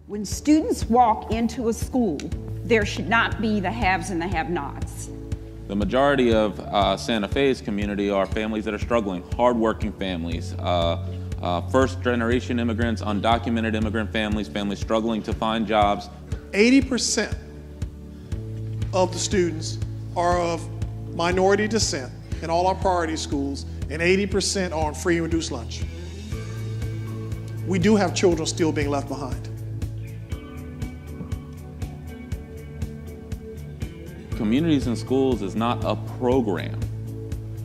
When students walk into a school, there should not be the haves and the have-nots. The majority of Santa Fe's community are families that are struggling, hardworking families, first-generation immigrants, undocumented immigrant families, families struggling to find jobs. 80% of the students are of minority descent in all our priority schools, and 80% are on free and reduced lunch. We do have children still being left behind. Communities in Schools is not a program.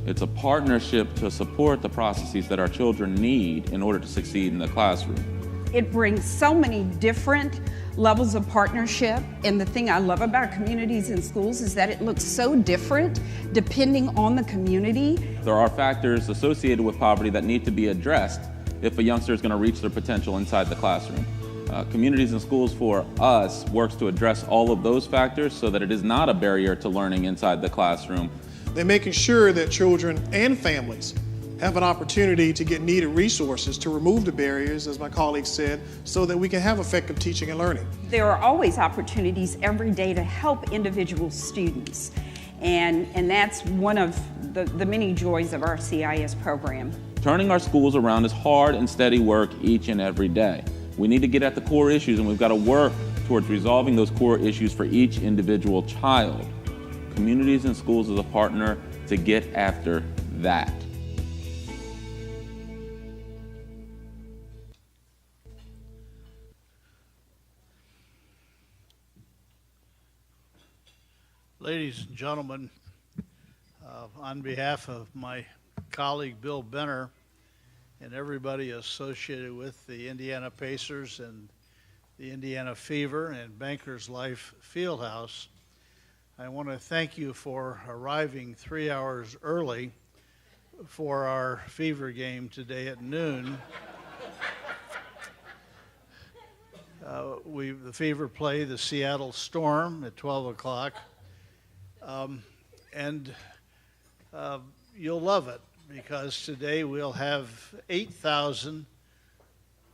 It's a partnership to support the processes that our children need in order to succeed in the classroom. It brings so many different levels of partnership, and the thing I love about Communities in Schools is that it looks so different depending on the community. There are factors associated with poverty that need to be addressed if a youngster is going to reach their potential inside the classroom. Communities in Schools for us works to address all of those factors so that it is not a barrier to learning inside the classroom. They're making sure that children and families have an opportunity to get needed resources to remove the barriers, as my colleague said, so that we can have effective teaching and learning. There are always opportunities every day to help individual students, and that's one of the many joys of our CIS program. Turning our schools around is hard and steady work each and every day. We need to get at the core issues, and we've got to work towards resolving those core issues for each individual child. Communities in Schools is a partner to get after that. Ladies and gentlemen, on behalf of my colleague Bill Benner and everybody associated with the Indiana Pacers and the Indiana Fever and Bankers Life Fieldhouse, I want to thank you for arriving 3 hours early for our Fever game today at noon. The Fever play the Seattle Storm at 12 o'clock. You'll love it, because today we'll have 8,000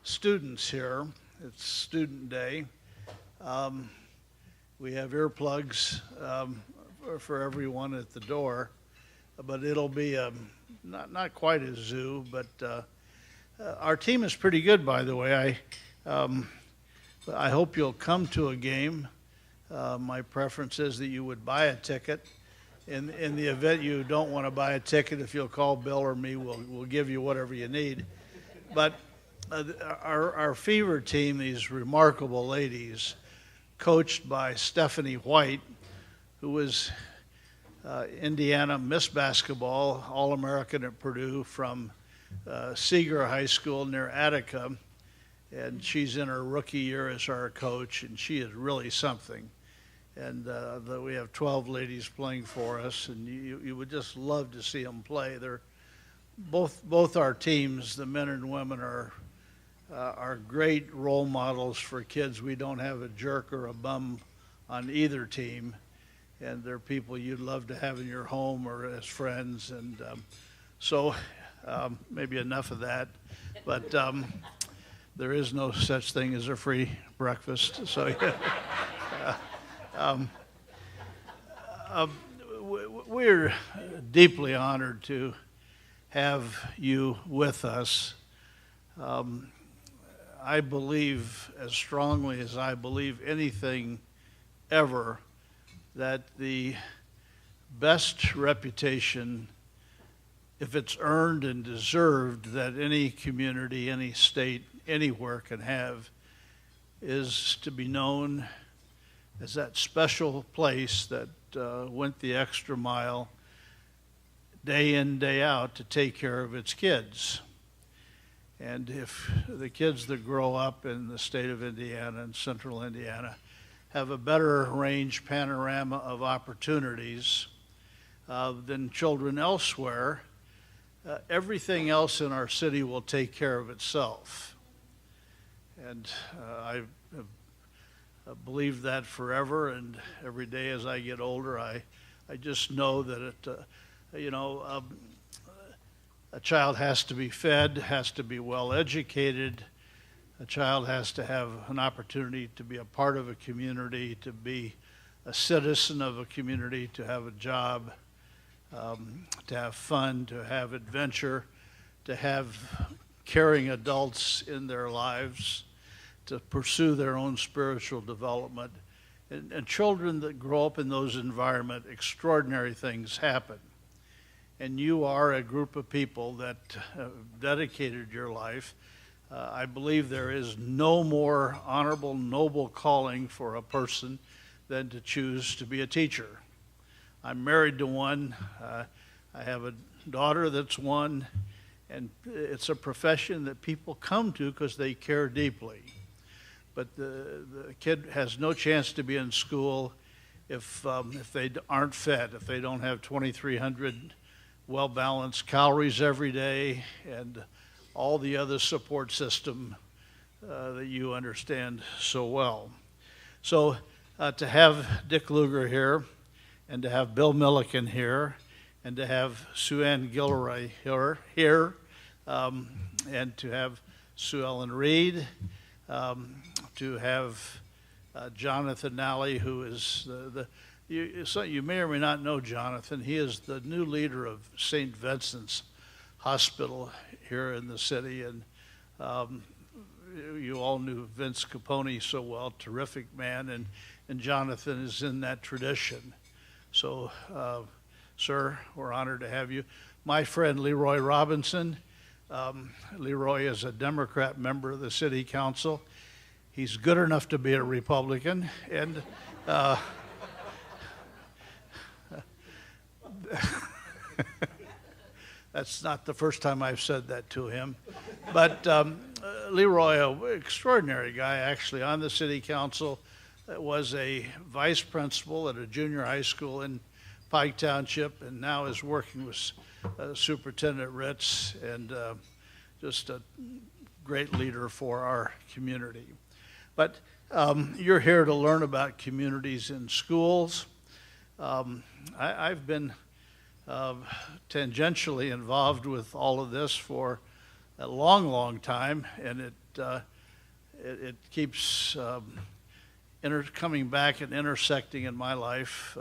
students here. It's Student Day. We have earplugs for everyone at the door, but it'll be not quite a zoo, but our team is pretty good, by the way. I hope you'll come to a game. My preference is that you would buy a ticket. In the event you don't want to buy a ticket, if you'll call Bill or me, we'll give you whatever you need. But our Fever team, these remarkable ladies, coached by Stephanie White, who was Indiana Miss Basketball, All-American at Purdue from Seeger High School near Attica, and she's in her rookie year as our coach, and she is really something. And we have 12 ladies playing for us, and you would just love to see them play. They're both our teams, the men and women, are great role models for kids. We don't have a jerk or a bum on either team, and they're people you'd love to have in your home or as friends. And so maybe enough of that, but there is no such thing as a free breakfast. So yeah. We're deeply honored to have you with us. I believe, as strongly as I believe anything ever, that the best reputation, if it's earned and deserved, that any community, any state, anywhere can have, is to be known as that special place that went the extra mile day in, day out to take care of its kids. And if the kids that grow up in the state of Indiana and central Indiana have a better range panorama of opportunities than children elsewhere, everything else in our city will take care of itself. And I believe that forever, and every day as I get older, I just know that a child has to be fed, has to be well educated, A child has to have an opportunity to be a part of a community, to be a citizen of a community, to have a job, to have fun, to have adventure, to have caring adults in their lives, to pursue their own spiritual development. And children that grow up in those environments, extraordinary things happen. And you are a group of people that dedicated your life. I believe there is no more honorable, noble calling for a person than to choose to be a teacher. I'm married to one. I have a daughter that's one. And it's a profession that people come to because they care deeply. But the kid has no chance to be in school if they aren't fed, if they don't have 2,300 well-balanced calories every day and all the other support system that you understand so well. So to have Dick Lugar here, and to have Bill Milliken here, and to have Sue Ann Gilroy here, and to have Sue Ellen Reed, to have Jonathan Nally, who is you may or may not know Jonathan. He is the new leader of St. Vincent's Hospital here in the city, and you all knew Vince Capone so well, terrific man, and Jonathan is in that tradition. So, sir, we're honored to have you. My friend Leroy Robinson. Leroy is a Democrat member of the city council. He's good enough to be a Republican, and that's not the first time I've said that to him. But Leroy, an extraordinary guy, actually, on the city council, was a vice principal at a junior high school in Pike Township, and now is working with Superintendent Ritz, and just a great leader for our community. But you're here to learn about communities in schools. I've been tangentially involved with all of this for a long, long time, and it keeps coming back and intersecting in my life.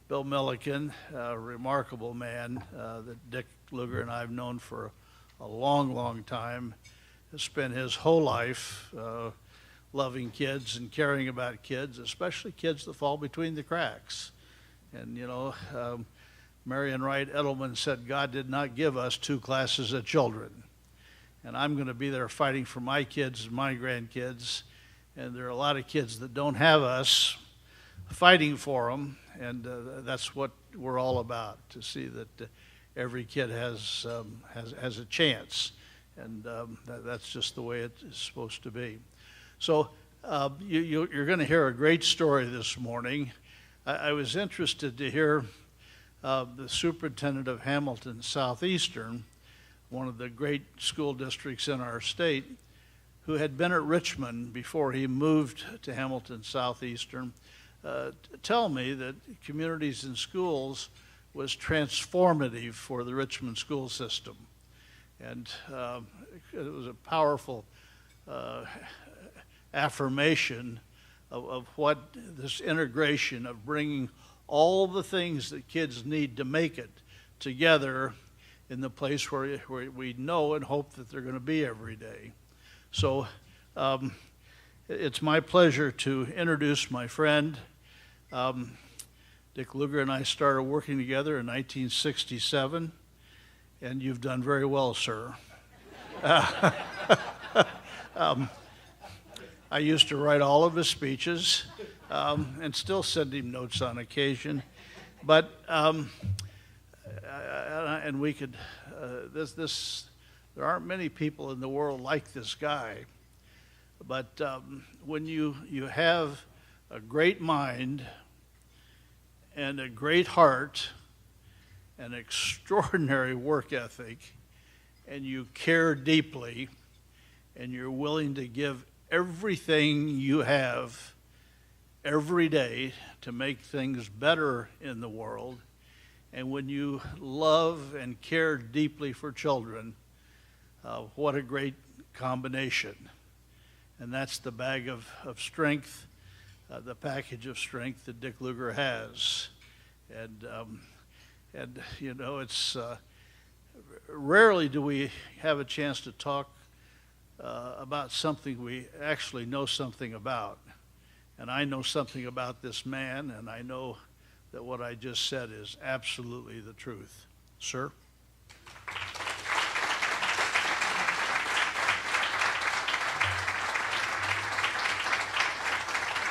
Bill Milliken, a remarkable man that Dick Lugar and I have known for a long, long time, has spent his whole life loving kids and caring about kids, especially kids that fall between the cracks. And, you know, Marion Wright Edelman said, God did not give us two classes of children. And I'm going to be there fighting for my kids and my grandkids. And there are a lot of kids that don't have us fighting for them. And that's what we're all about, to see that every kid has a chance. And that's just the way it is supposed to be. So you're going to hear a great story this morning. I was interested to hear the superintendent of Hamilton Southeastern, one of the great school districts in our state, who had been at Richmond before he moved to Hamilton Southeastern, tell me that communities in schools was transformative for the Richmond school system. And it was a powerful affirmation of what this integration of bringing all the things that kids need to make it together in the place where we know and hope that they're going to be every day. So it's my pleasure to introduce my friend. Dick Lugar and I started working together in 1967, and you've done very well, sir. I used to write all of his speeches and still send him notes on occasion. But, and we could, there aren't many people in the world like this guy. But when you have a great mind and a great heart, an extraordinary work ethic, and you care deeply, and you're willing to give everything you have every day to make things better in the world, and when you love and care deeply for children, what a great combination. and that's the bag of strength, the package of strength that Dick Lugar has. And you know, it's rarely do we have a chance to talk about something we actually know something about. And I know something about this man, and I know that what I just said is absolutely the truth. Sir?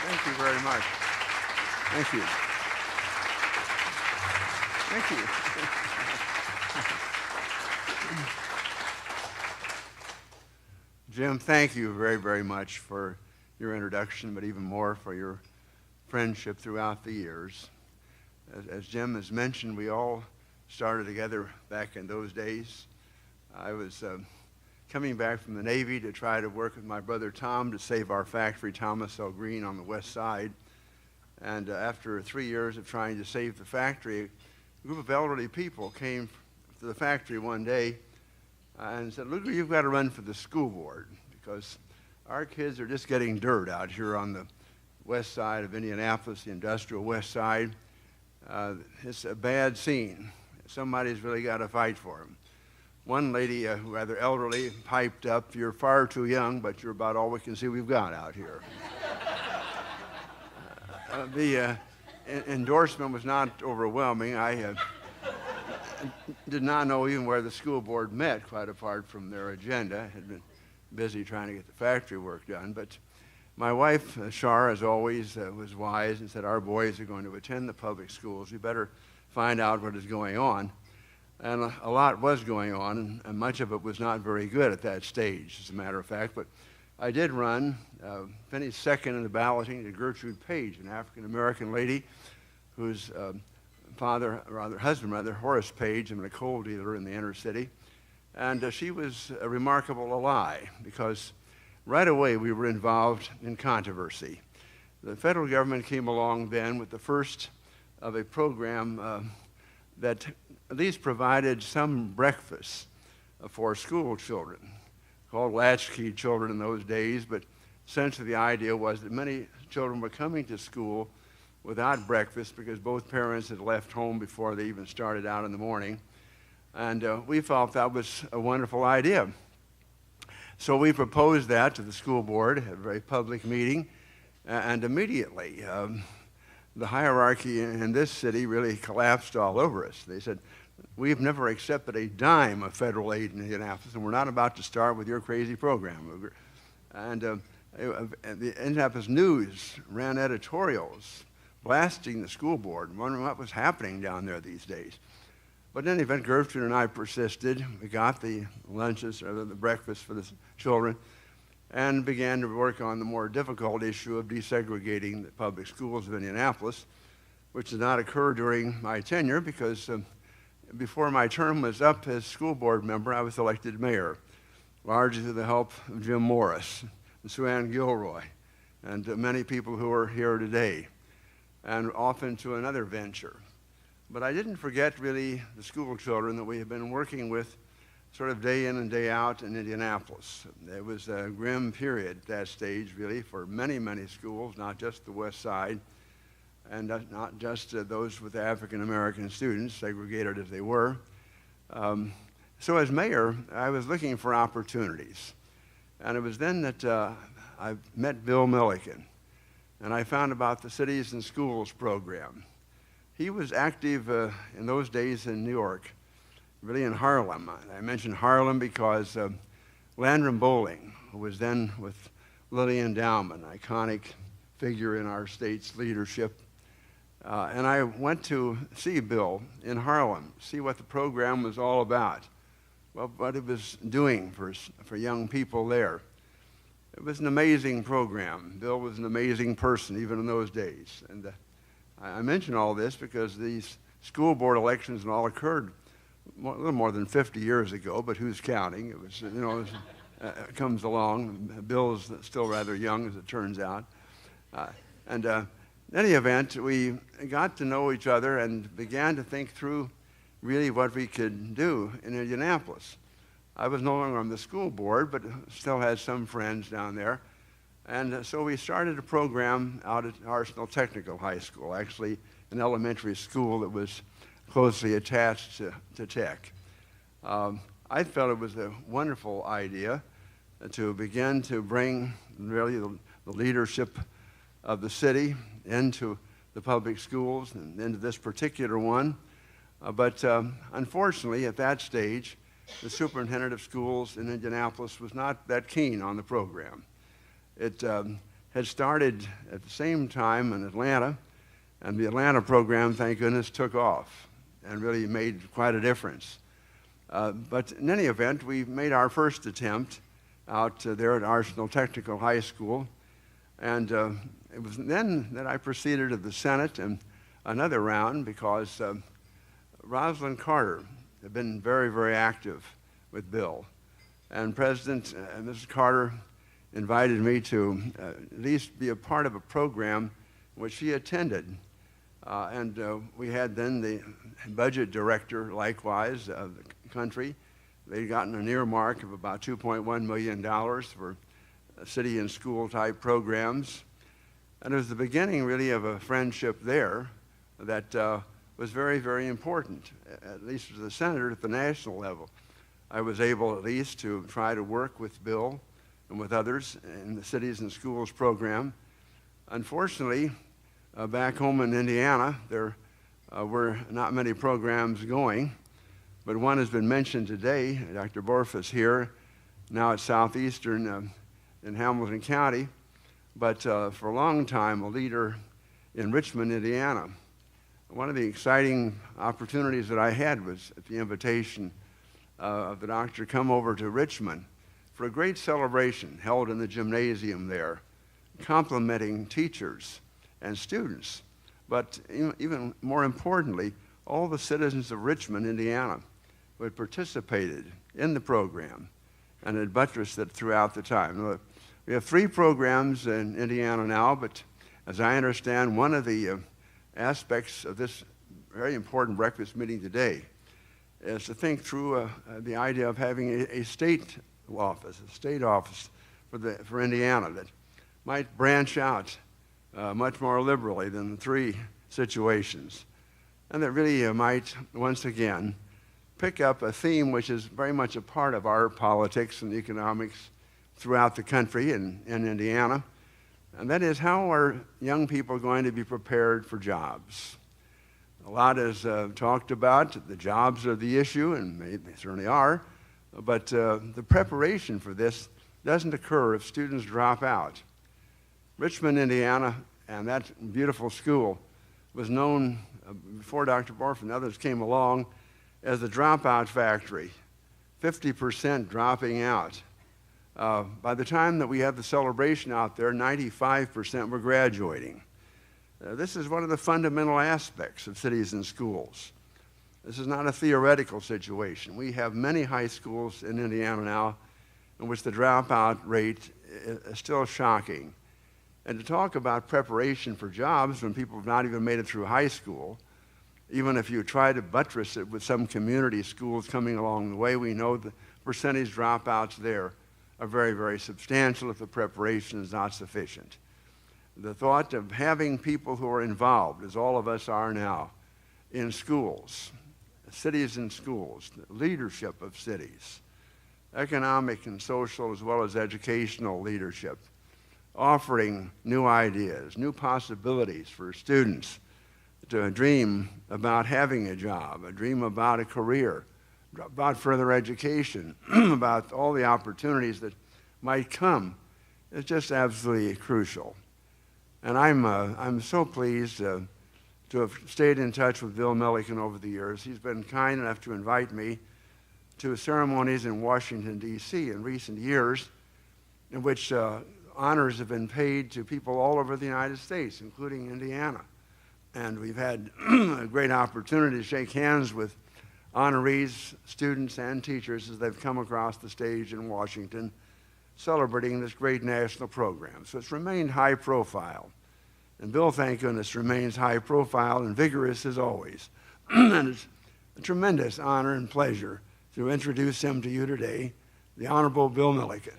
Thank you very much. Thank you. Thank you. Jim, thank you very, very much for your introduction, but even more for your friendship throughout the years. As Jim has mentioned, we all started together back in those days. I was coming back from the Navy to try to work with my brother Tom to save our factory, Thomas L. Green, on the west side. And after 3 years of trying to save the factory, a group of elderly people came to the factory one day and said, "Lugar, you've got to run for the school board because our kids are just getting dirt out here on the west side of Indianapolis, the industrial west side. It's a bad scene. Somebody's really got to fight for them." One lady, rather elderly, piped up, "You're far too young, but you're about all we can see we've got out here." The endorsement was not overwhelming. I did not know even where the school board met, quite apart from their agenda. Had been busy trying to get the factory work done. But my wife, Shar, as always, was wise and said, "Our boys are going to attend the public schools. We better find out what is going on." And a lot was going on, and much of it was not very good at that stage, as a matter of fact. But I did run, finished second in the balloting to Gertrude Page, an African-American lady whose husband, Horace Page, had been a coal dealer in the inner city. And she was a remarkable ally because right away we were involved in controversy. The federal government came along then with the first of a program that at least provided some breakfast for school children, called latchkey children in those days, but essentially the idea was that many children were coming to school without breakfast because both parents had left home before they even started out in the morning. And we felt that was a wonderful idea. So we proposed that to the school board at a very public meeting, and immediately the hierarchy in this city really collapsed all over us. They said, "We've never accepted a dime of federal aid in Indianapolis, and we're not about to start with your crazy program, Lugar." And the Indianapolis News ran editorials blasting the school board and wondering what was happening down there these days. But in any event, Gertrude and I persisted. We got the lunches, or the breakfast for the children, and began to work on the more difficult issue of desegregating the public schools of Indianapolis, which did not occur during my tenure because before my term was up as school board member, I was elected mayor, largely through the help of Jim Morris and Sue Ann Gilroy and many people who are here today, and often to another venture. But I didn't forget really the school children that we have been working with sort of day in and day out in Indianapolis. It was a grim period at that stage really for many, many schools, not just the west side, and not just those with African American students, segregated as they were. So as mayor, I was looking for opportunities. And it was then that I met Bill Milliken, and I found about the Cities and Schools program. He was active in those days in New York, really in Harlem. I mentioned Harlem because Landrum Bowling, who was then with Lillian Dowman, an iconic figure in our state's leadership. And I went to see Bill in Harlem, see what the program was all about, what it was doing for young people there. It was an amazing program. Bill was an amazing person, even in those days. And I mention all this because these school board elections and all occurred a little more than 50 years ago, but who's counting? It was, it comes along. Bill is still rather young, as it turns out. In any event, we got to know each other and began to think through really what we could do in Indianapolis. I was no longer on the school board, but still had some friends down there. And so we started a program out at Arsenal Technical High School, actually an elementary school that was closely attached to Tech. I felt it was a wonderful idea to begin to bring really the leadership of the city into the public schools and into this particular one. But unfortunately, at that stage, the superintendent of schools in Indianapolis was not that keen on the program. It had started at the same time in Atlanta, and the Atlanta program, thank goodness, took off and really made quite a difference. But in any event, we made our first attempt out there at Arsenal Technical High School, and it was then that I proceeded to the Senate and another round because Rosalind Carter had been very, very active with Bill. And President Mrs. Carter invited me to at least be a part of a program which she attended. We had then the budget director, likewise, of the country. They'd gotten an earmark of about $2.1 million for city and school type programs. And it was the beginning, really, of a friendship there that was very, very important, at least as a senator at the national level. I was able, at least, to try to work with Bill and with others in the Cities and Schools program. Unfortunately, back home in Indiana, there were not many programs going, but one has been mentioned today. Dr. Borf is here, now at Southeastern in Hamilton County, but for a long time a leader in Richmond, Indiana. One of the exciting opportunities that I had was at the invitation of the doctor to come over to Richmond for a great celebration held in the gymnasium there, complimenting teachers and students, but even more importantly, all the citizens of Richmond, Indiana, who had participated in the program and had buttressed it throughout the time. We have 3 programs in Indiana now, but as I understand, one of the aspects of this very important breakfast meeting today is to think through the idea of having a state office for Indiana that might branch out much more liberally than the 3 situations, and that really might once again pick up a theme which is very much a part of our politics and economics throughout the country and in Indiana, and that is how are young people going to be prepared for jobs. A lot is talked about. The jobs are the issue, and they certainly are, but the preparation for this doesn't occur if students drop out. Richmond, Indiana, and that beautiful school was known before Dr. Borf and others came along as the dropout factory, 50% dropping out. By the time that we had the celebration out there, 95% were graduating. This is one of the fundamental aspects of cities and schools. This is not a theoretical situation. We have many high schools in Indiana now in which the dropout rate is still shocking. And to talk about preparation for jobs when people have not even made it through high school, even if you try to buttress it with some community schools coming along the way, we know the percentage dropouts there are very, very substantial if the preparation is not sufficient. The thought of having people who are involved, as all of us are now, in schools, cities and schools, the leadership of cities, economic and social as well as educational leadership, offering new ideas, new possibilities for students to dream about having a job, a dream about a career, about further education, about all the opportunities that might come, is just absolutely crucial. And I'm so pleased to have stayed in touch with Bill Milliken over the years. He's been kind enough to invite me to ceremonies in Washington, D.C. in recent years in which honors have been paid to people all over the United States, including Indiana. And we've had a great opportunity to shake hands with honorees, students, and teachers as they've come across the stage in Washington celebrating this great national program. So it's remained high profile. And Bill, thank goodness, remains high profile and vigorous as always. And it's a tremendous honor and pleasure to introduce him to you today, the Honorable Bill Milliken.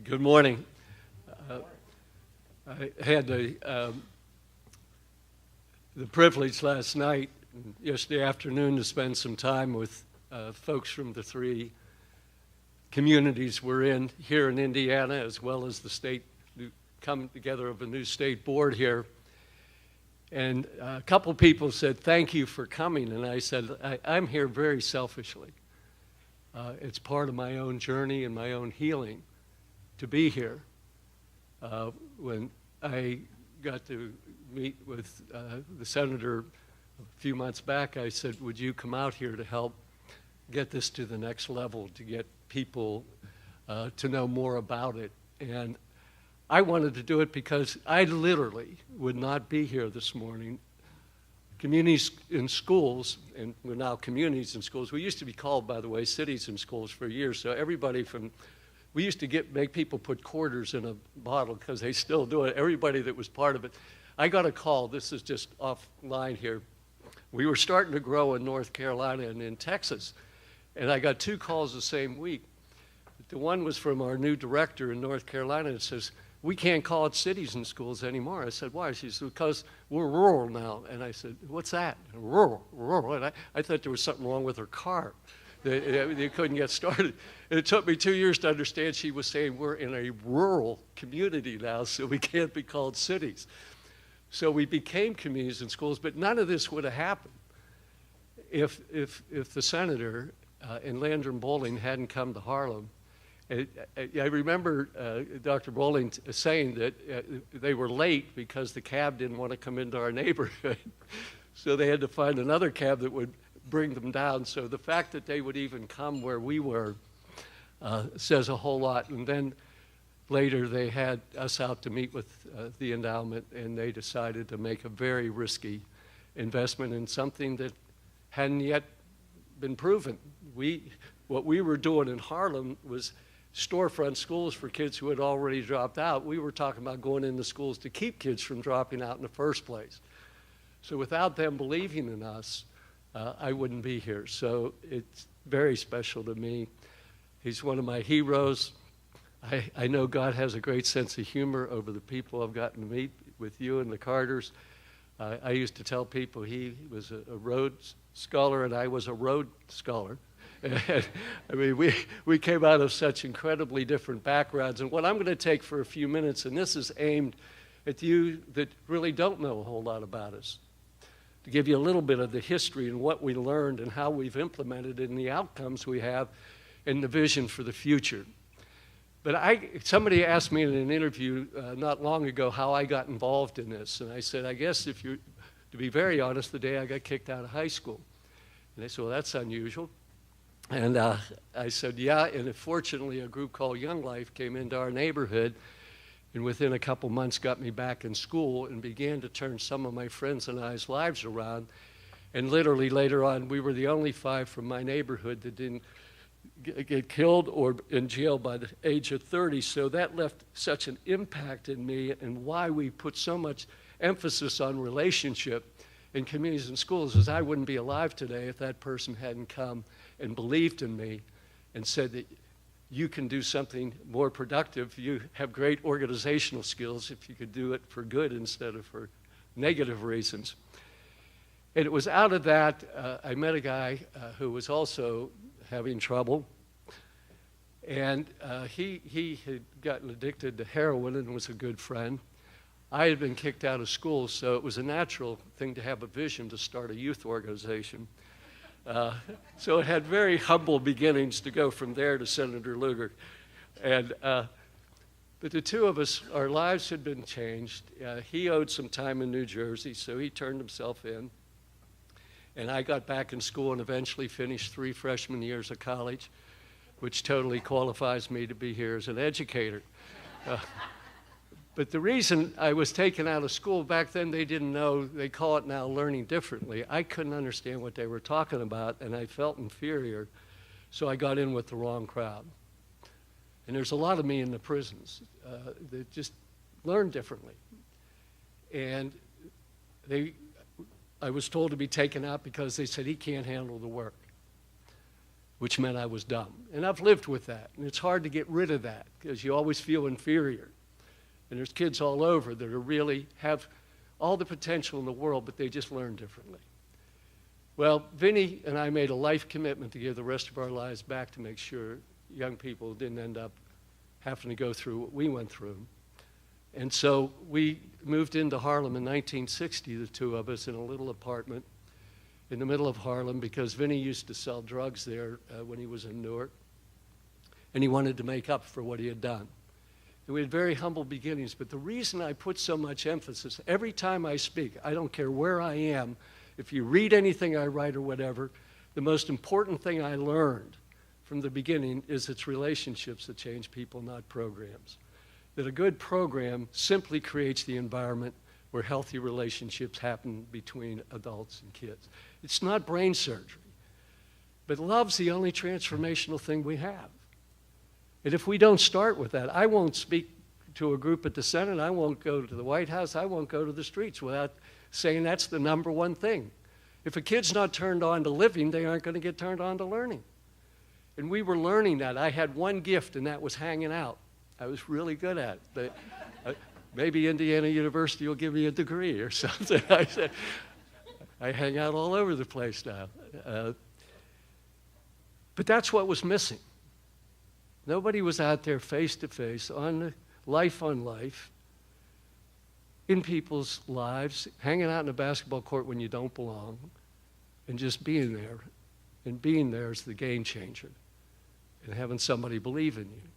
Good morning. I had the privilege last night and yesterday afternoon to spend some time with folks from the three communities we're in here in Indiana, as well as the state, come together of a new state board here. And a couple people said, thank you for coming. And I said, I'm here very selfishly. It's part of my own journey and my own healing to be here. When I got to meet with the senator a few months back, I said, would you come out here to help get this to the next level, to get people to know more about it? And I wanted to do it because I literally would not be here this morning. Communities in schools, and we're now communities in schools. We used to be called, by the way, cities in schools for years. So everybody from, we used to make people put quarters in a bottle because they still do it. Everybody that was part of it. I got a call, this is just offline here. We were starting to grow in North Carolina and in Texas. And I got 2 calls the same week. The one was from our new director in North Carolina. It says, we can't call it cities and schools anymore. I said, why? She said, because we're rural now. And I said, what's that? Rural. And I thought there was something wrong with her car. They couldn't get started. And it took me 2 years to understand she was saying we're in a rural community now, so we can't be called cities. So we became communities and schools, but none of this would have happened if the senator and Landrum Bowling hadn't come to Harlem. I remember Dr. Bowling saying that they were late because the cab didn't want to come into our neighborhood. So they had to find another cab that would bring them down. So the fact that they would even come where we were says a whole lot. And then later they had us out to meet with the endowment, and they decided to make a very risky investment in something that hadn't yet been proven. What we were doing in Harlem was storefront schools for kids who had already dropped out. We were talking about going into schools to keep kids from dropping out in the first place. So without them believing in us, I wouldn't be here. So it's very special to me. He's one of my heroes. I know God has a great sense of humor over the people I've gotten to meet with you and the Carters. I used to tell people he was a Rhodes Scholar and I was a Rhodes Scholar. I mean, we came out of such incredibly different backgrounds. And what I'm going to take for a few minutes, and this is aimed at you that really don't know a whole lot about us, to give you a little bit of the history and what we learned and how we've implemented it and the outcomes we have and the vision for the future. But somebody asked me in an interview not long ago how I got involved in this. And I said, I guess to be very honest, the day I got kicked out of high school. And they said, well, that's unusual. And I said, yeah, and fortunately a group called Young Life came into our neighborhood and within a couple months got me back in school and began to turn some of my friends and I's lives around. And literally later on, we were the only 5 from my neighborhood that didn't get killed or in jail by the age of 30. So that left such an impact in me, and why we put so much emphasis on relationship in communities and schools is I wouldn't be alive today if that person hadn't come and believed in me and said that you can do something more productive. You have great organizational skills if you could do it for good instead of for negative reasons. And it was out of that I met a guy who was also having trouble. And he had gotten addicted to heroin and was a good friend. I had been kicked out of school, so it was a natural thing to have a vision to start a youth organization. So it had very humble beginnings to go from there to Senator Lugar. And, but the two of us, our lives had been changed. He owed some time in New Jersey, so he turned himself in. And I got back in school and eventually finished 3 freshman years of college, which totally qualifies me to be here as an educator. But the reason I was taken out of school, back then they didn't know, they call it now learning differently. I couldn't understand what they were talking about, and I felt inferior, so I got in with the wrong crowd. And there's a lot of me in the prisons that just learn differently. And I was told to be taken out because they said he can't handle the work. which meant I was dumb. And I've lived with that, and it's hard to get rid of that because you always feel inferior. And there's kids all over that are really have all the potential in the world, but they just learn differently. Well, Vinny and I made a life commitment to give the rest of our lives back to make sure young people didn't end up having to go through what we went through. And so we moved into Harlem in 1960, the two of us, in a little apartment in the middle of Harlem because Vinny used to sell drugs there when he was in Newark. And he wanted to make up for what he had done. And we had very humble beginnings, but the reason I put so much emphasis, every time I speak, I don't care where I am, if you read anything I write or whatever, the most important thing I learned from the beginning is it's relationships that change people, not programs. That a good program simply creates the environment where healthy relationships happen between adults and kids. It's not brain surgery, but love's the only transformational thing we have. And if we don't start with that, I won't speak to a group at the Senate, I won't go to the White House, I won't go to the streets without saying that's the number one thing. If a kid's not turned on to living, they aren't going to get turned on to learning. And we were learning that. I had one gift, and that was hanging out. I was really good at it. Maybe Indiana University will give me a degree or something. I said, I hang out all over the place now. But that's what was missing. Nobody was out there face to face on life, in people's lives, hanging out in a basketball court when you don't belong, and just being there. And being there is the game changer, and having somebody believe in you.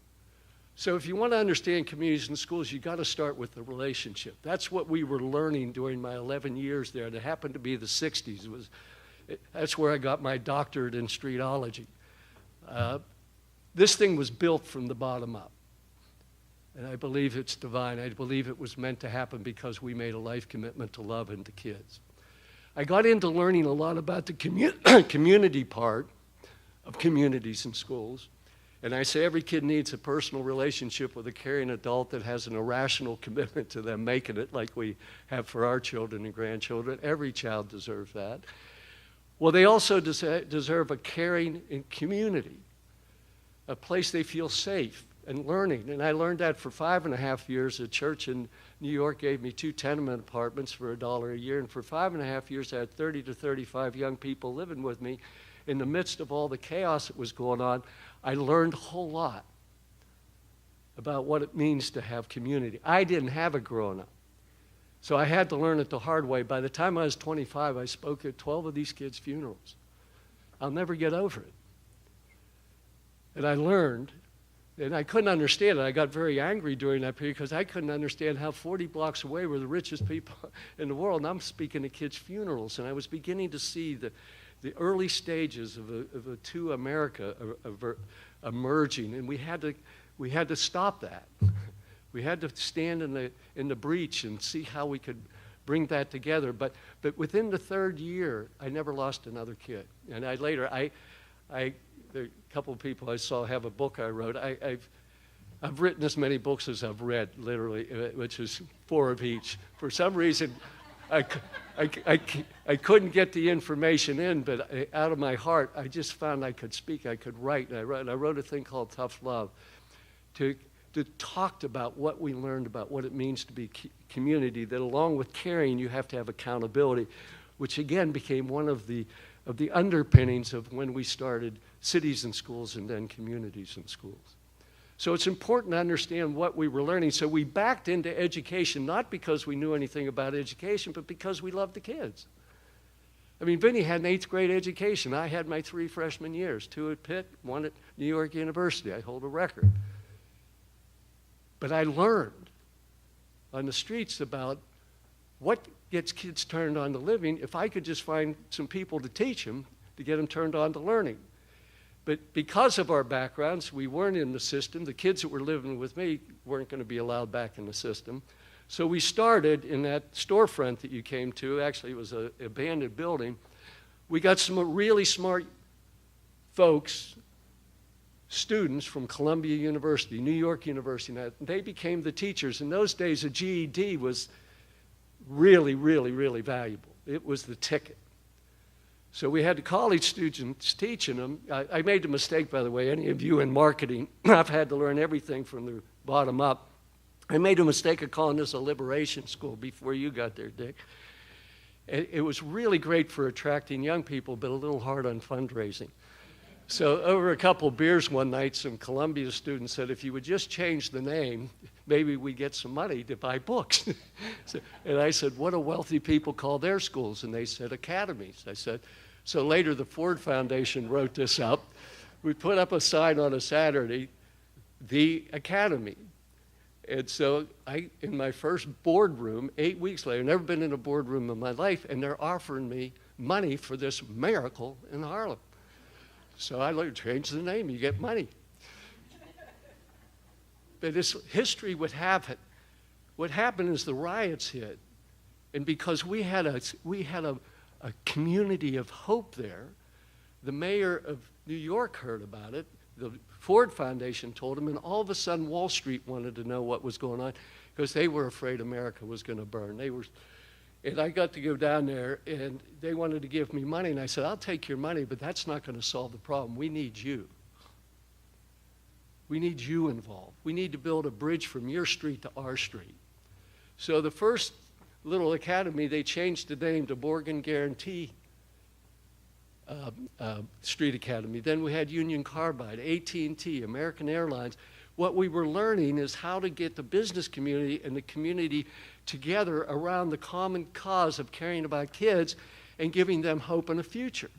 So if you want to understand communities and schools, you've got to start with the relationship. That's what we were learning during my 11 years there. And it happened to be the 60s. That's where I got my doctorate in streetology. This thing was built from the bottom up. And I believe it's divine. I believe it was meant to happen because we made a life commitment to love and to kids. I got into learning a lot about the community part of communities and schools. And I say every kid needs a personal relationship with a caring adult that has an irrational commitment to them making it like we have for our children and grandchildren. Every child deserves that. Well, they also deserve a caring community, a place they feel safe and learning. And I learned that for 5.5 years. A church in New York gave me 2 tenement apartments for $1 a year. And for 5.5 years, I had 30 to 35 young people living with me. In the midst of all the chaos that was going on, I learned a whole lot about what it means to have community. I didn't have it growing up. So I had to learn it the hard way. By the time I was 25, I spoke at 12 of these kids' funerals. I'll never get over it. And I learned, and I couldn't understand it. I got very angry during that period because I couldn't understand how 40 blocks away were the richest people in the world, and I'm speaking at kids' funerals, and I was beginning to see the early stages of a two America emerging, and we had to stop that. We had to stand in the breach and see how we could bring that together. But within the 3rd year, I never lost another kid. And a couple of people I saw have a book I wrote. I've written as many books as I've read, literally, which is 4 of each. For some reason, I couldn't get the information in, but out of my heart, I just found I could speak, I could write, and I wrote a thing called Tough Love to talk about what we learned about what it means to be community, that along with caring, you have to have accountability, which again became one of the underpinnings of when we started cities and schools and then communities and schools. So it's important to understand what we were learning. So we backed into education, not because we knew anything about education, but because we loved the kids. I mean, Vinny had an 8th grade education. I had my 3 freshman years, 2 at Pitt, 1 at New York University. I hold a record. But I learned on the streets about what gets kids turned on to living if I could just find some people to teach them to get them turned on to learning. But because of our backgrounds, we weren't in the system. The kids that were living with me weren't going to be allowed back in the system. So we started in that storefront that you came to. Actually, it was an abandoned building. We got some really smart folks, students from Columbia University, New York University, and they became the teachers. In those days, a GED was really, really, really valuable. It was the ticket. So we had the college students teaching them. I made the mistake, by the way, any of you in marketing, I've had to learn everything from the bottom up. I made a mistake of calling this a liberation school before you got there, Dick. It was really great for attracting young people, but a little hard on fundraising. So over a couple of beers one night, some Columbia students said, if you would just change the name, maybe we'd get some money to buy books. And I said, what do wealthy people call their schools? And they said, academies. I said, so later the Ford Foundation wrote this up. We put up a sign on a Saturday, the Academy. And so in my first boardroom, 8 weeks later, never been in a boardroom in my life, and they're offering me money for this miracle in Harlem. So I changed the name, you get money. But this history would have it. What happened is the riots hit, and because we had a community of hope there, the mayor of New York heard about it, the Ford Foundation told him, and all of a sudden Wall Street wanted to know what was going on because they were afraid America was going to burn. And I got to go down there, and they wanted to give me money, and I said, I'll take your money, but that's not going to solve the problem. We need you. We need you involved. We need to build a bridge from your street to our street. So the first little academy, they changed the name to Morgan Guarantee Street Academy. Then we had Union Carbide, AT&T, American Airlines. What we were learning is how to get the business community and the community together around the common cause of caring about kids and giving them hope and a future.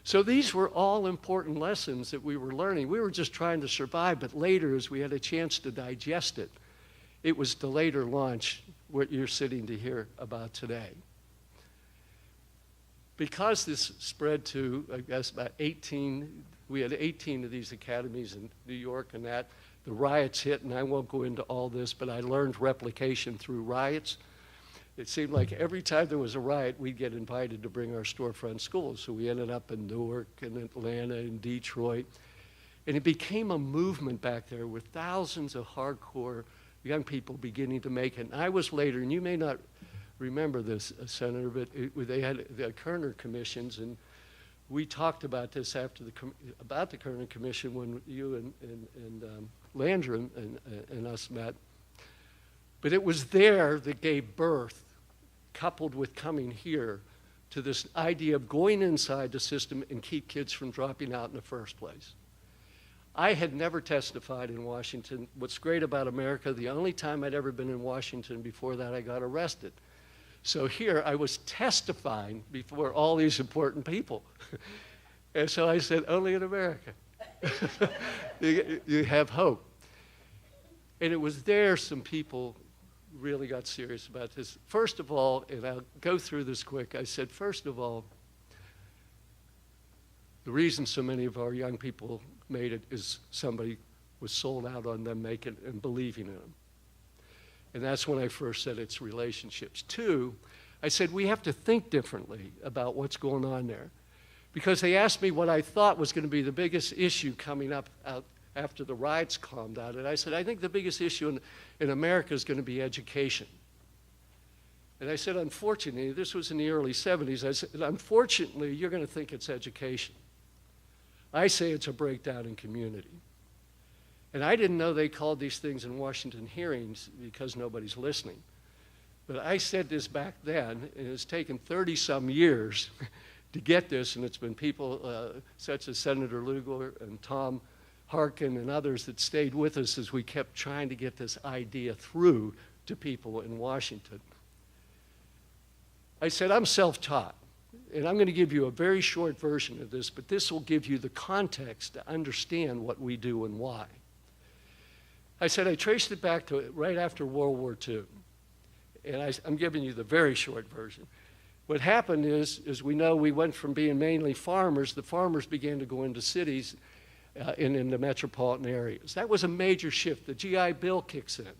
So these were all important lessons that we were learning. We were just trying to survive, but later, as we had a chance to digest it, it was the later launch, what you're sitting to hear about today. Because this spread to, I guess, about 18, we had 18 of these academies in New York and that. The riots hit, and I won't go into all this, but I learned replication through riots. It seemed like every time there was a riot, we'd get invited to bring our storefront schools. So we ended up in Newark and Atlanta and Detroit. And it became a movement back there with thousands of hardcore young people beginning to make it. And I was later, and you may not remember this, Senator, but they had the Kerner commissions, and we talked about this after about the Kerner commission when you and Landrum and us met. But it was there that gave birth, coupled with coming here, to this idea of going inside the system and keep kids from dropping out in the first place. I had never testified in Washington. What's great about America, the only time I'd ever been in Washington before that, I got arrested. So here I was testifying before all these important people. And so I said, only in America. you have hope. And it was there some people really got serious about this. First of all, and I'll go through this quick, I said, first of all, the reason so many of our young people made it is somebody was sold out on them making and believing in them. And that's when I first said it's relationships. Two, I said we have to think differently about what's going on there. Because they asked me what I thought was going to be the biggest issue coming up out after the riots calmed down. And I said, I think the biggest issue in America is going to be education. And I said, unfortunately, this was in the early 70s, I said, unfortunately, you're going to think it's education. I say it's a breakdown in community. And I didn't know they called these things in Washington hearings because nobody's listening. But I said this back then, and it's taken 30-some years to get this, and it's been people such as Senator Lugar and Tom Harkin and others that stayed with us as we kept trying to get this idea through to people in Washington. I said, I'm self-taught, and I'm going to give you a very short version of this, but this will give you the context to understand what we do and why. I said, I traced it back to right after World War II, and I'm giving you the very short version. What happened is, as we know, we went from being mainly farmers, the farmers began to go into cities in the metropolitan areas. That was a major shift. The GI Bill kicks in.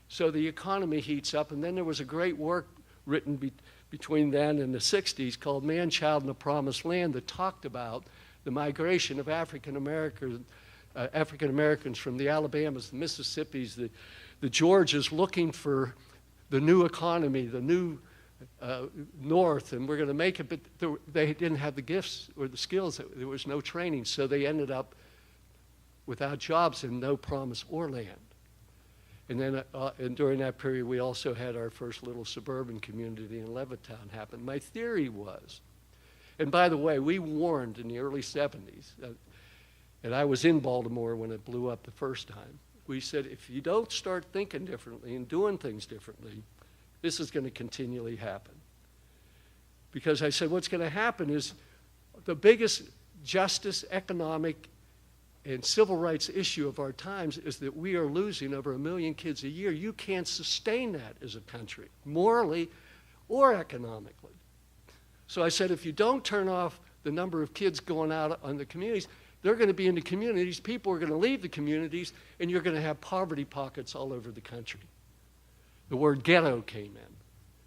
So the economy heats up, and then there was a great work written between then and the 60s called Man, Child, and the Promised Land that talked about the migration of African Americans from the Alabamas, the Mississippis, the Georgias looking for the new economy, the new north, and we're going to make it, but they didn't have the gifts or the skills. There was no training, so they ended up without jobs and no promise or land. And then and during that period, we also had our first little suburban community in Levittown happen. My theory was, and by the way, we warned in the early 70s, and I was in Baltimore when it blew up the first time. We said, if you don't start thinking differently and doing things differently, this is going to continually happen. Because I said, what's going to happen is the biggest justice, economic, and civil rights issue of our times is that we are losing over 1 million kids a year. You can't sustain that as a country, morally or economically. So I said, if you don't turn off the number of kids going out on the communities, they're going to be in the communities, people are going to leave the communities, and you're going to have poverty pockets all over the country. The word ghetto came in.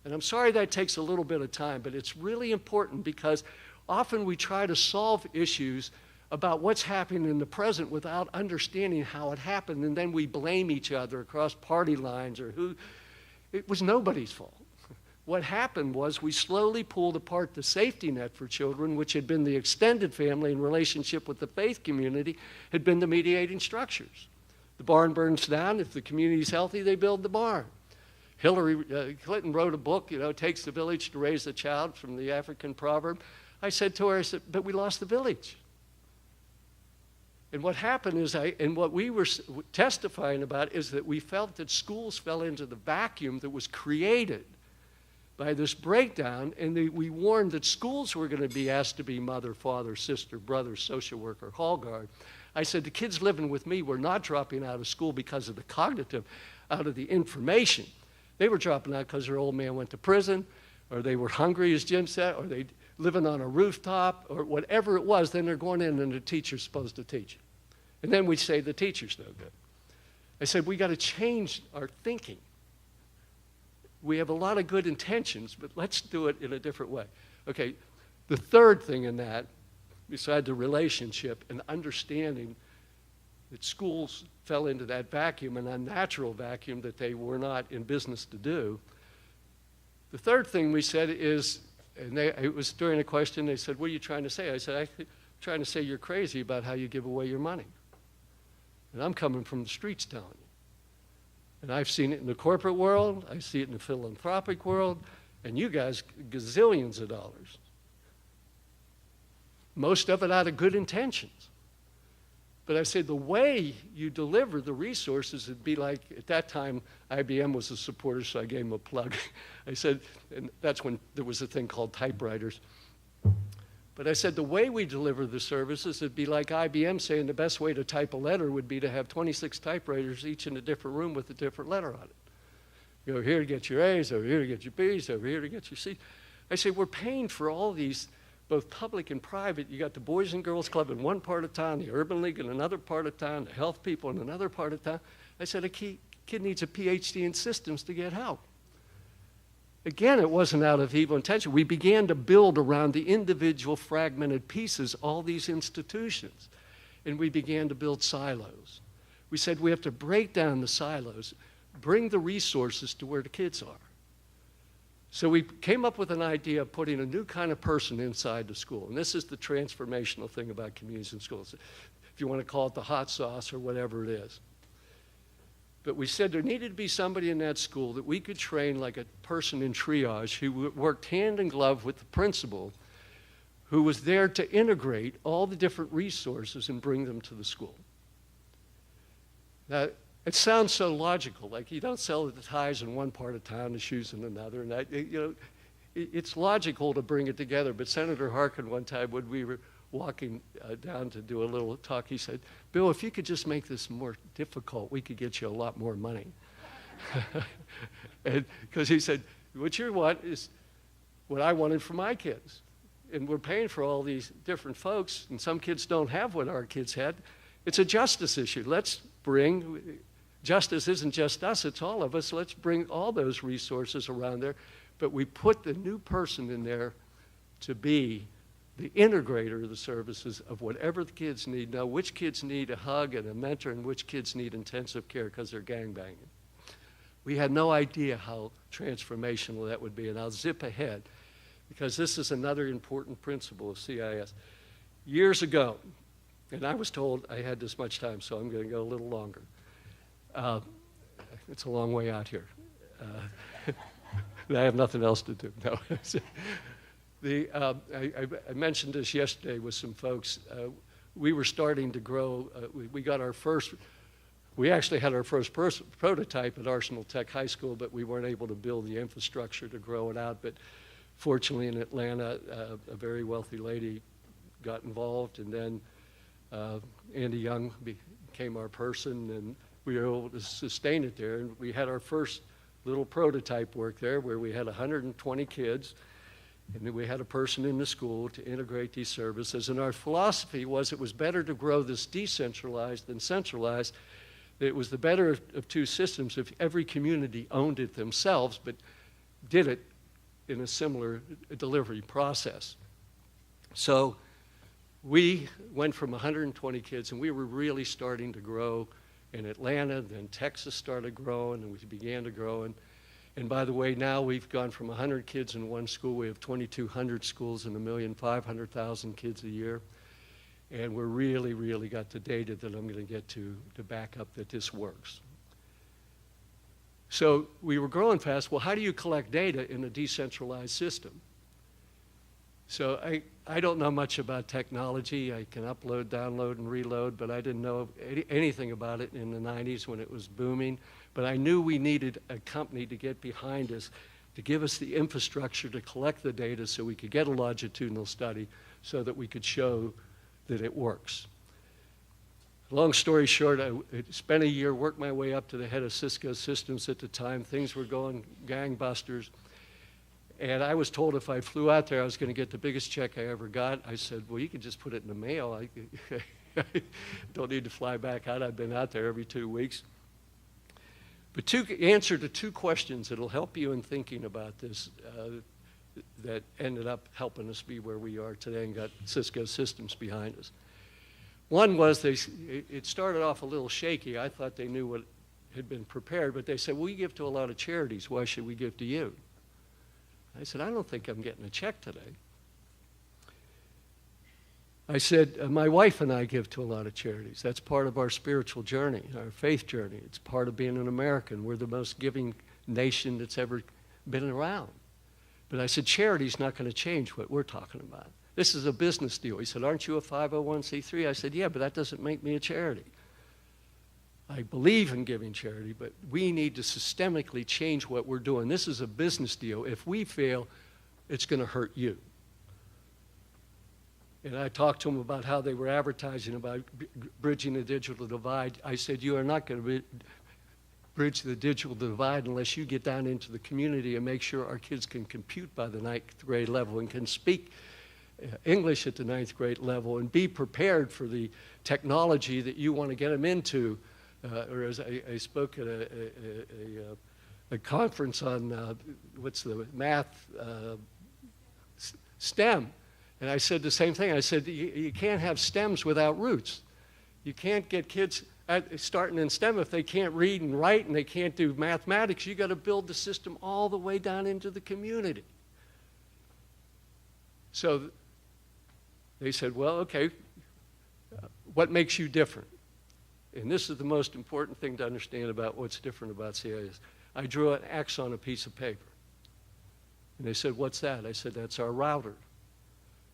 And I'm sorry that takes a little bit of time, but it's really important because often we try to solve issues about what's happening in the present without understanding how it happened, and then we blame each other across party lines or who. It was nobody's fault. What happened was we slowly pulled apart the safety net for children, which had been the extended family in relationship with the faith community, had been the mediating structures. The barn burns down. If the community's healthy, they build the barn. Hillary Clinton wrote a book, takes the village to raise the child, from the African proverb. I said to her, I said, but we lost the village. And what happened is, and what we were testifying about is that we felt that schools fell into the vacuum that was created by this breakdown, and we warned that schools were going to be asked to be mother, father, sister, brother, social worker, hall guard. I said, the kids living with me were not dropping out of school because of the cognitive, out of the information. They were dropping out because their old man went to prison, or they were hungry, as Jim said, or they living on a rooftop, or whatever it was. Then they're going in and the teacher's supposed to teach. And then we say the teacher's no good. I said, we got to change our thinking. We have a lot of good intentions, but let's do it in a different way. Okay, the third thing in that, beside the relationship and understanding that schools fell into that vacuum, an unnatural vacuum that they were not in business to do. The third thing we said is, and it was during a question, they said, what are you trying to say? I said, I'm trying to say you're crazy about how you give away your money. And I'm coming from the streets telling you. And I've seen it in the corporate world, I see it in the philanthropic world, and you guys, gazillions of dollars. Most of it out of good intentions. But I said the way you deliver the resources would be like, at that time, IBM was a supporter, so I gave him a plug. I said, and that's when there was a thing called typewriters. But I said the way we deliver the services would be like IBM saying the best way to type a letter would be to have 26 typewriters, each in a different room with a different letter on it. You go here to get your A's, over here to get your B's, over here to get your C's. I said we're paying for all these, both public and private. You got the Boys and Girls Club in one part of town, the Urban League in another part of town, the health people in another part of town. I said a kid needs a PhD in systems to get help. Again, it wasn't out of evil intention. We began to build around the individual fragmented pieces all these institutions, and we began to build silos. We said we have to break down the silos, bring the resources to where the kids are. So we came up with an idea of putting a new kind of person inside the school, and this is the transformational thing about communities and schools, if you want to call it the hot sauce or whatever it is. But we said there needed to be somebody in that school that we could train like a person in triage who worked hand in glove with the principal, who was there to integrate all the different resources and bring them to the school. Now, it sounds so logical, like you don't sell the ties in one part of town, the shoes in another. And it's logical to bring it together. But Senator Harkin one time when we were walking down to do a little talk, he said, Bill, if you could just make this more difficult, we could get you a lot more money. Because he said, what you want is what I wanted for my kids. And we're paying for all these different folks, and some kids don't have what our kids had. It's a justice issue. Let's bring, justice isn't just us, it's all of us. Let's bring all those resources around there. But we put the new person in there to be the integrator of the services of whatever the kids need. Know which kids need a hug and a mentor and which kids need intensive care because they're gangbanging. We had no idea how transformational that would be. And I'll zip ahead, because this is another important principle of CIS. Years ago, and I was told I had this much time, so I'm going to go a little longer. It's a long way out here. I have nothing else to do. No. I mentioned this yesterday with some folks. We were starting to grow. We actually had our first prototype at Arsenal Tech High School, but we weren't able to build the infrastructure to grow it out. But fortunately in Atlanta, a very wealthy lady got involved, and then Andy Young became our person, and we were able to sustain it there. And we had our first little prototype work there where we had 120 kids, and then we had a person in the school to integrate these services. And our philosophy was it was better to grow this decentralized than centralized. It was the better of two systems if every community owned it themselves, but did it in a similar delivery process. So we went from 120 kids, and we were really starting to grow in Atlanta. Then Texas started growing, and we began to grow. And by the way, now we've gone from 100 kids in one school. We have 2,200 schools and 1,500,000 kids a year. And we're really got the data that I'm going to get to back up that this works. So we were growing fast. Well, how do you collect data in a decentralized system? So I don't know much about technology. I can upload, download, and reload, but I didn't know anything about it in the 90s when it was booming. But I knew we needed a company to get behind us, to give us the infrastructure to collect the data so we could get a longitudinal study so that we could show that it works. Long story short, I spent a year, worked my way up to the head of Cisco Systems at the time. Things were going gangbusters. And I was told if I flew out there, I was going to get the biggest check I ever got. I said, well, you can just put it in the mail. I don't need to fly back out. I've been out there every 2 weeks. But answer to two questions that'll help you in thinking about this that ended up helping us be where we are today and got Cisco Systems behind us. One was it started off a little shaky. I thought they knew what had been prepared, but they said, well, we give to a lot of charities. Why should we give to you? I said, I don't think I'm getting a check today. I said, my wife and I give to a lot of charities. That's part of our spiritual journey, our faith journey. It's part of being an American. We're the most giving nation that's ever been around. But I said, charity's not going to change what we're talking about. This is a business deal. He said, aren't you a 501c3? I said, yeah, but that doesn't make me a charity. I believe in giving charity, but we need to systemically change what we're doing. This is a business deal. If we fail, it's going to hurt you. And I talked to them about how they were advertising about bridging the digital divide. I said, you are not going to bridge the digital divide unless you get down into the community and make sure our kids can compute by the 9th grade level and can speak English at the 9th grade level and be prepared for the technology that you want to get them into. Or as I spoke at a conference on what's the math, STEM. And I said the same thing. I said, you can't have STEMs without roots. You can't get kids starting in STEM if they can't read and write and they can't do mathematics. You got to build the system all the way down into the community. So they said, well, okay, what makes you different? And this is the most important thing to understand about what's different about CIS. I drew an X on a piece of paper. And they said, what's that? I said, that's our router.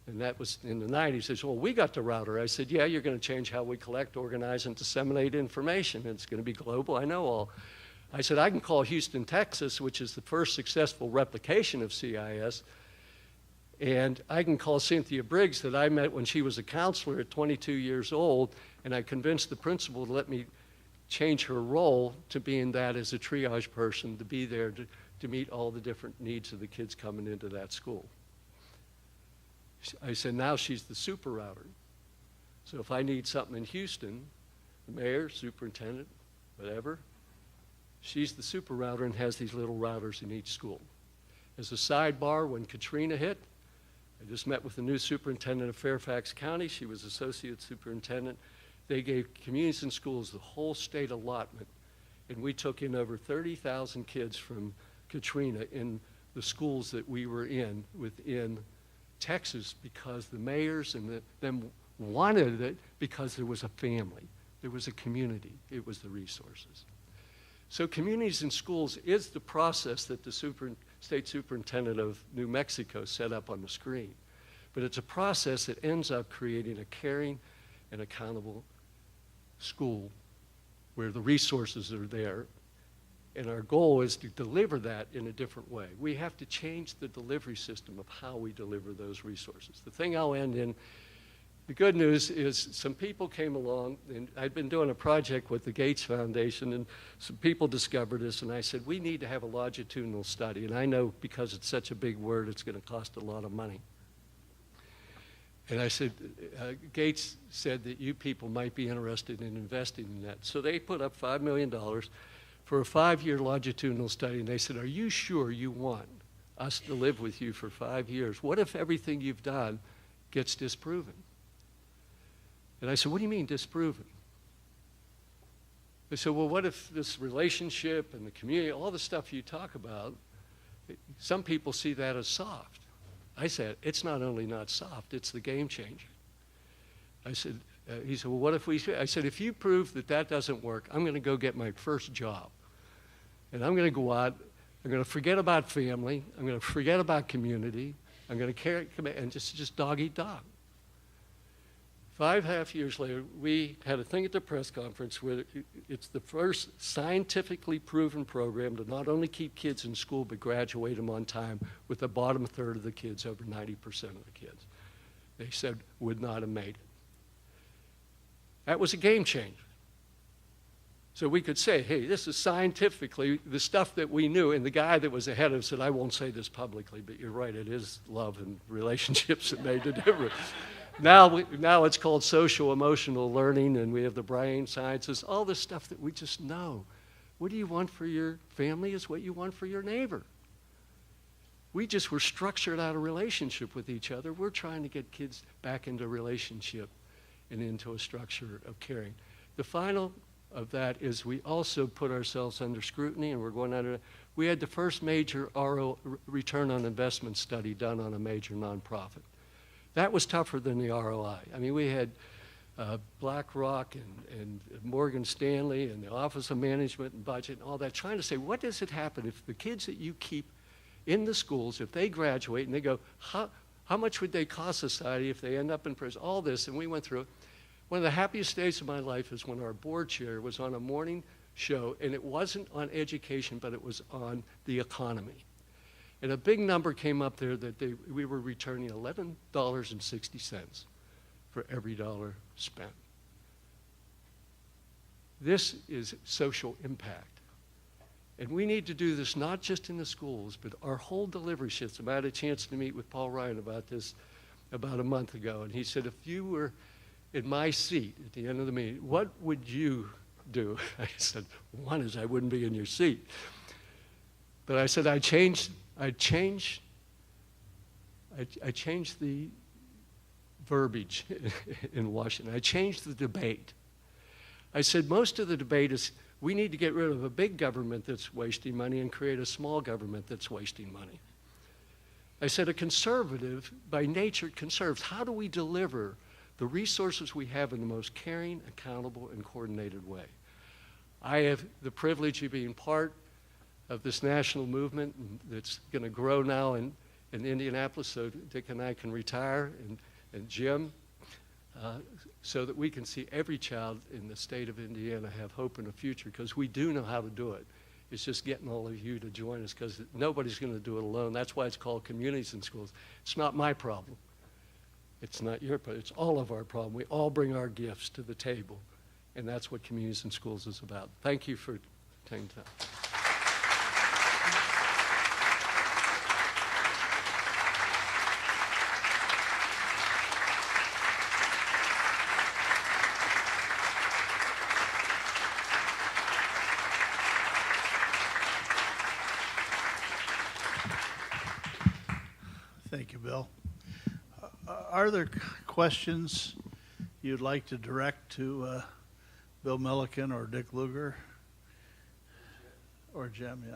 And that was in the 90s. They said, well, we got the router. I said, yeah, you're going to change how we collect, organize, and disseminate information. It's going to be global. I know all. I said, I can call Houston, Texas, which is the first successful replication of CIS. And I can call Cynthia Briggs that I met when she was a counselor at 22 years old, and I convinced the principal to let me change her role to being that as a triage person, to be there to meet all the different needs of the kids coming into that school. I said, now she's the super router. So if I need something in Houston, the mayor, superintendent, whatever, she's the super router and has these little routers in each school. As a sidebar, when Katrina hit, I just met with the new superintendent of Fairfax County. She was associate superintendent. They gave communities and schools the whole state allotment And we took in over 30,000 kids from Katrina in the schools that we were in within Texas because the mayors and them wanted it because there was a family, there was a community, it was the resources. So communities and schools is the process that the state superintendent of New Mexico set up on the screen. But it's a process that ends up creating a caring and accountable school where the resources are there. And our goal is to deliver that in a different way. We have to change the delivery system of how we deliver those resources. The thing I'll end in, the good news is some people came along, and I'd been doing a project with the Gates Foundation, and some people discovered this, and I said, we need to have a longitudinal study. And I know because it's such a big word, it's going to cost a lot of money. And I said, Gates said that you people might be interested in investing in that. So they put up $5 million for a 5-year longitudinal study, and they said, are you sure you want us to live with you for 5 years? What if everything you've done gets disproven? And I said, what do you mean disproven? They said, well, what if this relationship and the community, all the stuff you talk about, some people see that as soft. I said, it's not only not soft, it's the game changer. I said, he said, well, what if we, I said, if you prove that that doesn't work, I'm going to go get my first job. And I'm going to go out, I'm going to forget about family, I'm going to forget about community, I'm going to carry, and just dog eat dog. 5.5 years later, we had a thing at the press conference where it's the first scientifically proven program to not only keep kids in school, but graduate them on time with the bottom third of the kids, over 90% of the kids. They said would not have made it. That was a game changer. So we could say, hey, this is scientifically the stuff that we knew, and the guy that was ahead of us said, I won't say this publicly, but you're right, it is love and relationships that made the difference. Now it's called social emotional learning, and we have the brain sciences, all this stuff that we just know. What do you want for your family is what you want for your neighbor. We just were structured out of relationship with each other. We're trying to get kids back into relationship and into a structure of caring. The final of that is we also put ourselves under scrutiny, and we're going under. We had the first major return on investment study done on a major nonprofit. That was tougher than the ROI. I mean, we had BlackRock and Morgan Stanley and the Office of Management and Budget and all that, trying to say, what does it happen if the kids that you keep in the schools, if they graduate and they go, how much would they cost society if they end up in prison? All this, and we went through it. One of the happiest days of my life is when our board chair was on a morning show, and it wasn't on education, but it was on the economy. And a big number came up there that we were returning $11.60 for every dollar spent. This is social impact. And we need to do this not just in the schools, but our whole delivery system. I had a chance to meet with Paul Ryan about this about a month ago, and he said, if you were in my seat at the end of the meeting, what would you do? I said, one is I wouldn't be in your seat. But I said, I changed the verbiage in Washington. I changed the debate. I said most of the debate is we need to get rid of a big government that's wasting money and create a small government that's wasting money. I said a conservative, by nature, conserves. How do we deliver the resources we have in the most caring, accountable, and coordinated way? I have the privilege of being part of this national movement that's going to grow now in Indianapolis, so Dick and I can retire, and Jim, so that we can see every child in the state of Indiana have hope and a future, because we do know how to do it. It's just getting all of you to join us, because nobody's going to do it alone. That's why it's called Communities in Schools. It's not my problem. It's not your problem. It's all of our problem. We all bring our gifts to the table, and that's what Communities in Schools is about. Thank you for taking time. Thank you, Bill. Are there questions you'd like to direct to Bill Milliken or Dick Lugar? or Jim, yeah.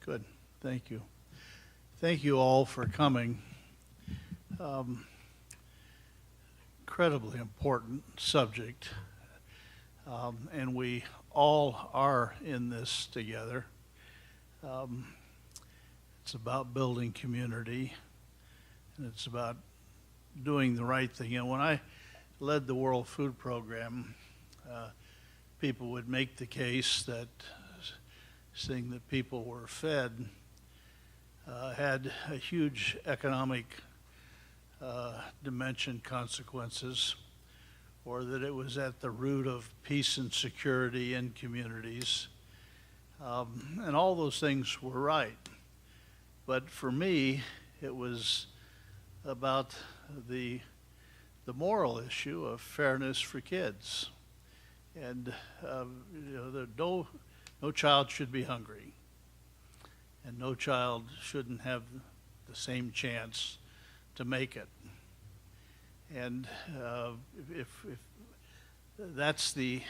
Good, thank you. Thank you all for coming. Incredibly important subject, and we all are in this together. It's about building community, and it's about doing the right thing. And when I led the World Food Program, people would make the case that seeing that people were fed had a huge economic dimension consequences, or that it was at the root of peace and security in communities. And all those things were right. But for me, it was about the moral issue of fairness for kids. And no child should be hungry, and no child shouldn't have the same chance to make it. And if that's the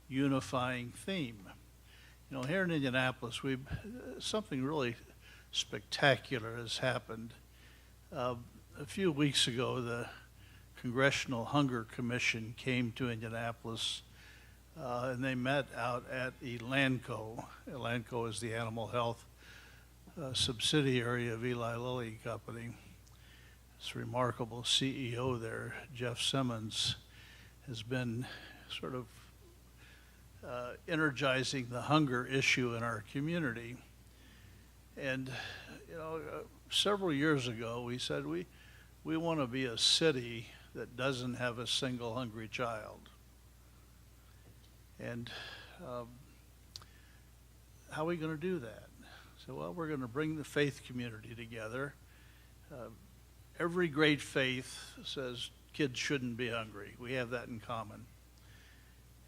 unifying theme. Here in Indianapolis, something really spectacular has happened. A few weeks ago, the Congressional Hunger Commission came to Indianapolis, and they met out at Elanco. Elanco is the animal health subsidiary of Eli Lilly Company. This remarkable CEO there, Jeff Simmons, has been sort of energizing the hunger issue in our community. And several years ago, we said we want to be a city that doesn't have a single hungry child. And how are we going to do that? So, well, we're going to bring the faith community together. Every great faith says kids shouldn't be hungry. We have that in common.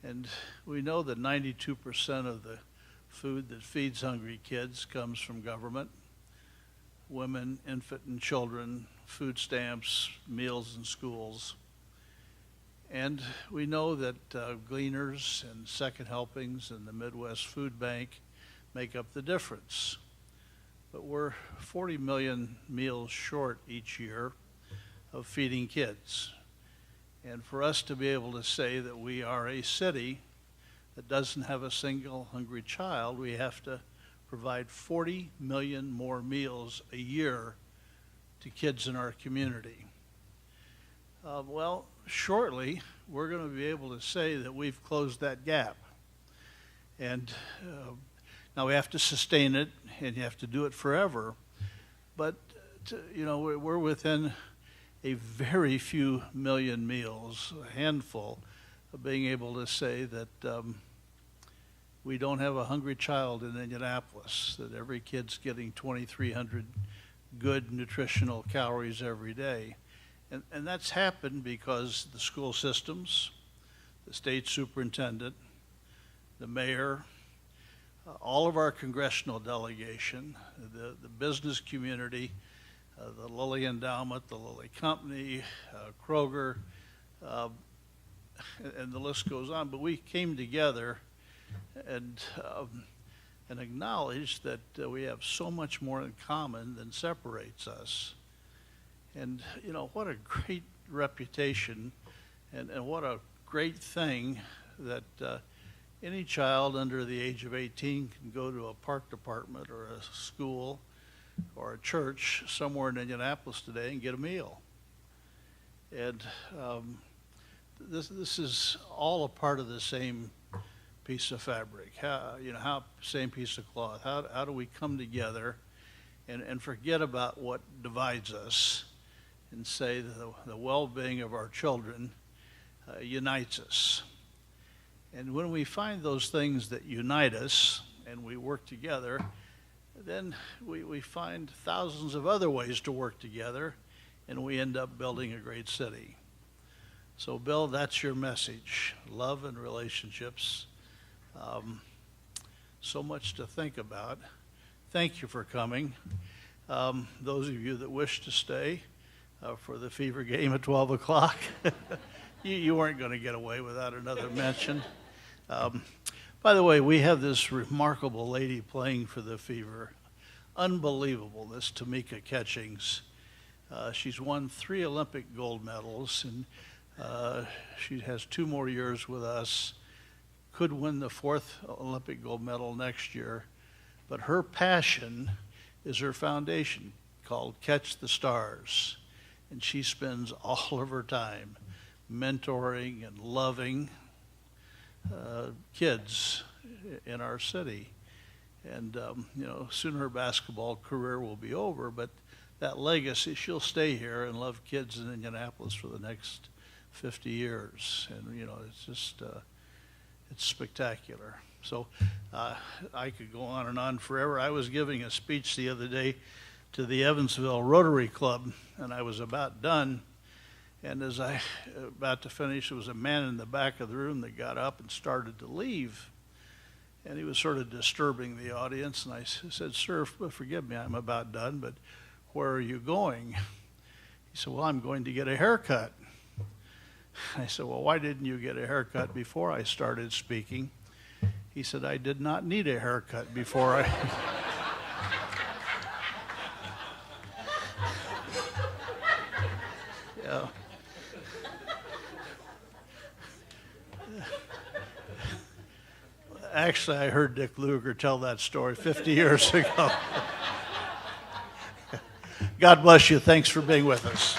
And we know that 92% of the food that feeds hungry kids comes from government, women, infant and children, food stamps, meals in schools. And we know that Gleaners and Second Helpings and the Midwest Food Bank make up the difference. But we're 40 million meals short each year of feeding kids. And for us to be able to say that we are a city that doesn't have a single hungry child, we have to provide 40 million more meals a year to kids in our community. Well, shortly, we're going to be able to say that we've closed that gap. And now we have to sustain it, and you have to do it forever. But, we're within a very few million meals, a handful, of being able to say that we don't have a hungry child in Indianapolis, that every kid's getting 2,300 good nutritional calories every day. And that's happened because the school systems, the state superintendent, the mayor, all of our congressional delegation, the business community, the Lilly Endowment, the Lilly Company, Kroger, and the list goes on. But we came together and acknowledged that we have so much more in common than separates us. And, what a great reputation and what a great thing that any child under the age of 18 can go to a park department or a school or a church somewhere in Indianapolis today and get a meal. And this is all a part of the same piece of fabric. Same piece of cloth. How do we come together and forget about what divides us and say that the well-being of our children unites us? And when we find those things that unite us and we work together, then we find thousands of other ways to work together, and we end up building a great city. So, Bill, that's your message. Love and relationships. So much to think about. Thank you for coming. Those of you that wish to stay for the Fever game at 12 o'clock, you weren't going to get away without another mention. By the way, we have this remarkable lady playing for the Fever. Unbelievable, this Tamika Catchings. She's won 3 Olympic gold medals, and she has 2 more years with us. Could win the 4th Olympic gold medal next year. But her passion is her foundation called Catch the Stars. And she spends all of her time mentoring and loving kids in our city. And, soon her basketball career will be over, but that legacy, she'll stay here and love kids in Indianapolis for the next 50 years. And, it's just, it's spectacular. So I could go on forever. I was giving a speech the other day to the Evansville Rotary Club, and I was about done. And as I about to finish, there was a man in the back of the room that got up and started to leave. And he was sort of disturbing the audience. And I said, "Sir, forgive me, I'm about done, but where are you going?" He said, "Well, I'm going to get a haircut." I said, "Well, why didn't you get a haircut before I started speaking?" He said, "I did not need a haircut before I..." Yeah. Actually, I heard Dick Lugar tell that story 50 years ago. God bless you. Thanks for being with us.